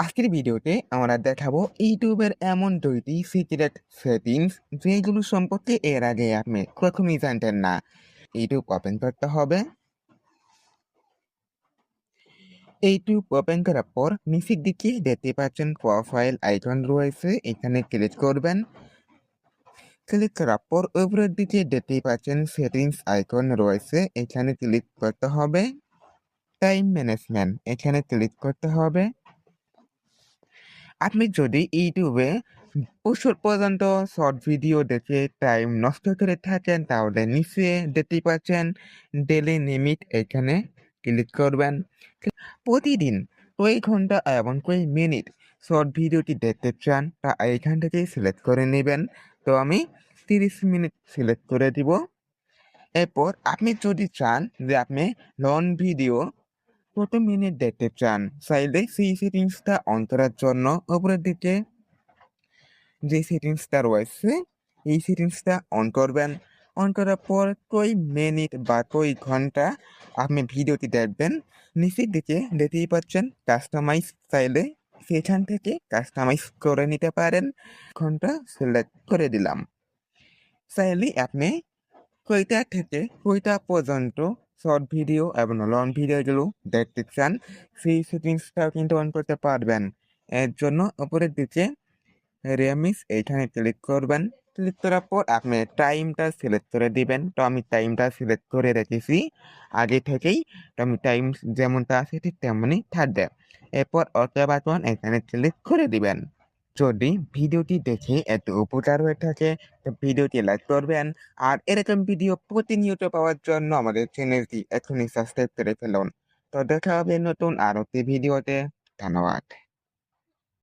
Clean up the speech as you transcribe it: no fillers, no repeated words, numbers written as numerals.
আজকের ভিডিওতে আমরা দেখাবো ইউটিউবের এমন 2টি সিক্রেট সেটিংস যেগুলো সম্পর্কে এর আগে আপনি কখনোই জানতেন না। ইউটিউব ওপেন করতে হবে। ইউটিউব ওপেন করার পর নিচের দিকে দেখতে পাচ্ছেন প্রোফাইল আইকন রয়েছে, এখানে ক্লিক করবেন। ক্লিক করার পর উপরের দিকে দেখতে পাচ্ছেন সেটিংস আইকন রয়েছে, এখানে ক্লিক করতে হবে। টাইম ম্যানেজমেন্ট এখানে ক্লিক করতে হবে। আপনি যদি ইউটিউবে প্রচুর পর্যন্ত শর্ট ভিডিও দেখে টাইম নষ্ট করে থাকেন তাহলে নিচে দেখতে পাচ্ছেন ডেলি লিমিট, এখানে ক্লিক করবেন। প্রতিদিন কই ঘন্টা এবং কই মিনিট শর্ট ভিডিওটি দেখতে চান তা এইখান থেকে সিলেক্ট করে নেবেন। তো আমি 30 মিনিট সিলেক্ট করে দিব। এরপর আপনি যদি চান যে আপনি লং ভিডিও কত মিনিট দেখতে চান, চাইলে সেই সেটিংসটা অন করার জন্য উপরের দিকে যে সেটিংসটা রয়েছে এই সেটিংসটা অন করবেন। অন করার পর কই মিনিট বা কই ঘন্টা আপনি ভিডিওটি দেখবেন নিচের দিকে দেখতেই পাচ্ছেন কাস্টমাইজ, চাইলে সেখান থেকে কাস্টমাইজ করে নিতে পারেন। ঘন্টা সিলেক্ট করে দিলাম। চাইলে আপনি কয়টা থেকে কয়টা পর্যন্ত শর্ট ভিডিও এবং লং ভিডিওগুলো দেখতে চান সেই সেটিংসটাও কিন্তু অন করতে পারবেন। এর জন্য উপরের দিকে রেমিক্স এইখানে ক্লিক করবেন। ক্লিক করার পর আপনি টাইমটা সিলেক্ট করে দিবেন। তো আমি টাইমটা সিলেক্ট করে রেখেছি আগে থেকেই, তো আমি টাইম যেমনটা আছে ঠিক তেমনই থাকবে। এরপর ওকে বাটন এখানে ক্লিক করে দিবেন। যদি ভিডিওটি দেখে এত উপকার হয়ে থাকে তো ভিডিওটি লাইক করবেন, আর এরকম ভিডিও প্রতিনিয়ত পাওয়ার জন্য আমাদের চ্যানেলটি এখনই সাবস্ক্রাইব করে ফেলুন। তো দেখা হবে নতুন আরও একটি ভিডিওতে। ধন্যবাদ।